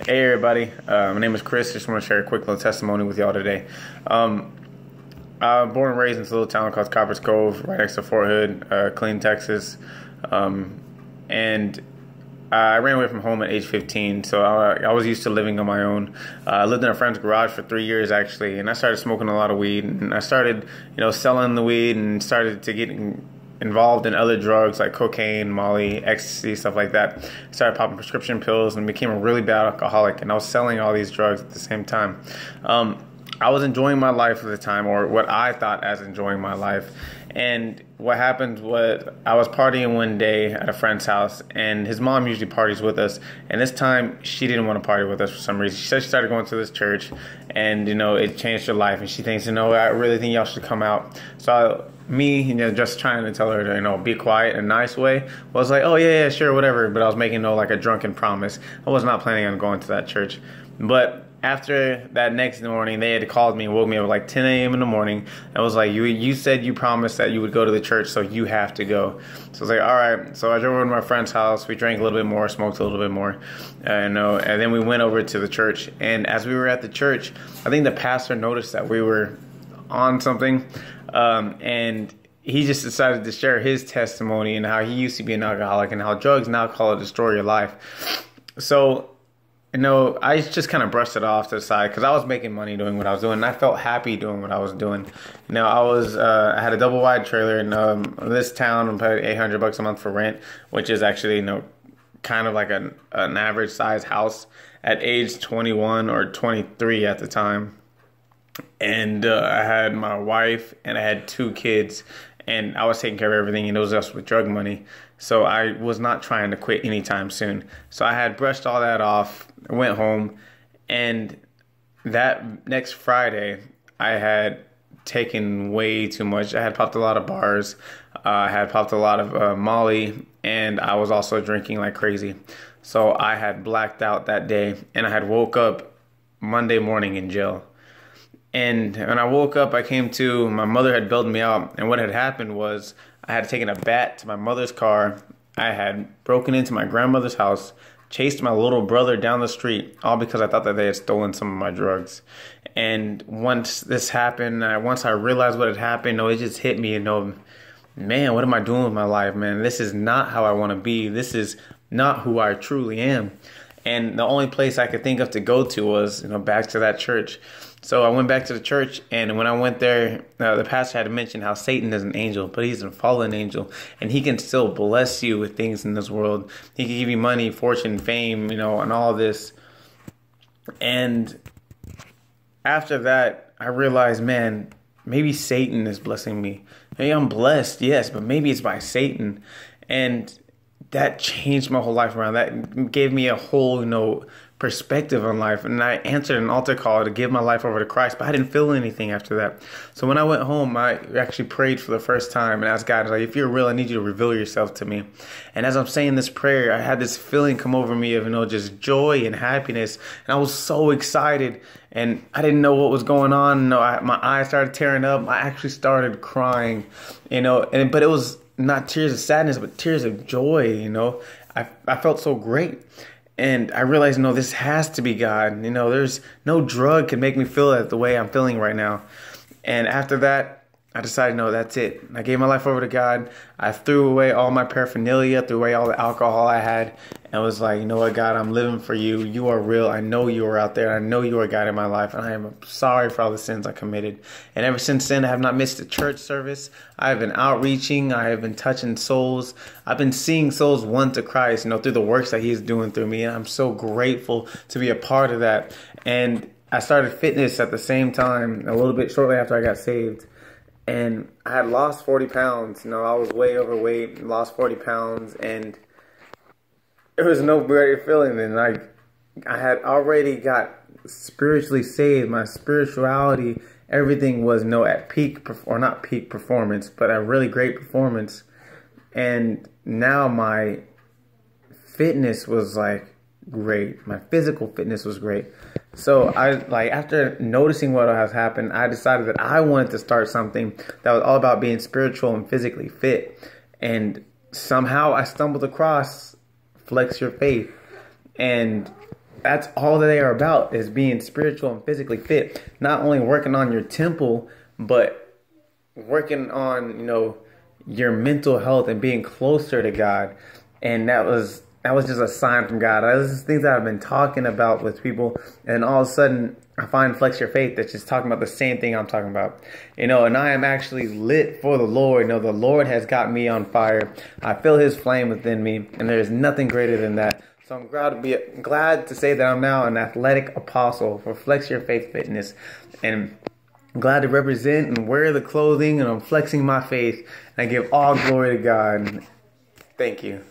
Hey everybody, my name is Chris. Just want to share a quick little testimony with y'all today. I'm born and raised in this little town called Copper's Cove, right next to Fort Hood, Killeen, Texas. And I ran away from home at age 15, so I was used to living on my own. I lived in a friend's garage for 3 years actually, and I started smoking a lot of weed. And I started, selling the weed and started to get involved in other drugs like cocaine, Molly, ecstasy, stuff like that. Started popping prescription pills and became a really bad alcoholic. And I was selling all these drugs at the same time. I was enjoying my life at the time, or what I thought as enjoying my life. And what happened was I was partying one day at a friend's house, and his mom usually parties with us. And this time she didn't want to party with us for some reason. She said she started going to this church, and it changed her life. And she thinks, I really think y'all should come out. So me, just trying to tell her to, be quiet in a nice way, was like, oh yeah, sure, whatever. But I was making like a drunken promise. I was not planning on going to that church. But after that next morning, they had called me and woke me up at like 10 a.m. in the morning. And was like, you said you promised that you would go to the church, so you have to go. So I was like, all right. So I drove over to my friend's house. We drank a little bit more, smoked a little bit more, and then we went over to the church. And as we were at the church, I think the pastor noticed that we were on something, and he just decided to share his testimony and how he used to be an alcoholic and how drugs and alcohol destroy your life. So I just kind of brushed it off to the side because I was making money doing what I was doing, and I felt happy doing what I was doing. I had a double wide trailer in this town. I'm paying $800 a month for rent, which is actually kind of like an average size house at age 21 or 23 at the time. And I had my wife and I had 2 kids, and I was taking care of everything, and it was just with drug money. So I was not trying to quit anytime soon. So I had brushed all that off, went home, and that next Friday, I had taken way too much. I had popped a lot of bars. I had popped a lot of Molly, and I was also drinking like crazy. So I had blacked out that day, and I had woke up Monday morning in jail. And when I woke up, I came to, my mother had bailed me out. And what had happened was I had taken a bat to my mother's car. I had broken into my grandmother's house, chased my little brother down the street, all because I thought that they had stolen some of my drugs. And once this happened, once I realized what had happened, it just hit me, man, what am I doing with my life, man? This is not how I want to be. This is not who I truly am. And the only place I could think of to go to was, back to that church. So I went back to the church, and when I went there, the pastor had mentioned how Satan is an angel, but he's a fallen angel, and he can still bless you with things in this world. He can give you money, fortune, fame, and all this. And after that, I realized, man, maybe Satan is blessing me. Maybe I'm blessed, yes, but maybe it's by Satan. And that changed my whole life around. That gave me a whole, perspective on life. And I answered an altar call to give my life over to Christ, but I didn't feel anything after that. So when I went home, I actually prayed for the first time and asked God, like, if you're real, I need you to reveal yourself to me. And as I'm saying this prayer, I had this feeling come over me of, just joy and happiness. And I was so excited, and I didn't know what was going on. My eyes started tearing up. I actually started crying, but it was not tears of sadness, but tears of joy. I felt so great. And I realized, this has to be God. There's no drug can make me feel that the way I'm feeling right now. And after that, I decided, no, that's it. I gave my life over to God. I threw away all my paraphernalia, threw away all the alcohol I had, and was like, what, God, I'm living for you. You are real. I know you are out there. I know you are God in my life, and I am sorry for all the sins I committed. And ever since then, I have not missed a church service. I have been outreaching. I have been touching souls. I've been seeing souls won to Christ, through the works that He is doing through me. And I'm so grateful to be a part of that. And I started fitness at the same time, a little bit shortly after I got saved. And I had lost 40 pounds. I was way overweight, lost 40 pounds, and there was no greater feeling than I had already got spiritually saved. My spirituality, everything was at peak, or not peak performance, but a really great performance. And now my fitness was great. My physical fitness was great. So after noticing what has happened, I decided that I wanted to start something that was all about being spiritual and physically fit. And somehow I stumbled across Flex Your Faith. And that's all that they are about, is being spiritual and physically fit. Not only working on your temple, but working on, your mental health and being closer to God. And that was just a sign from God. Those are things that I've been talking about with people, and all of a sudden I find Flex Your Faith that's just talking about the same thing I'm talking about. And I am actually lit for the Lord. The Lord has got me on fire. I feel His flame within me, and there is nothing greater than that. So I'm glad to say that I'm now an athletic apostle for Flex Your Faith Fitness, and I'm glad to represent and wear the clothing, and I'm flexing my faith, and I give all glory to God. Thank you.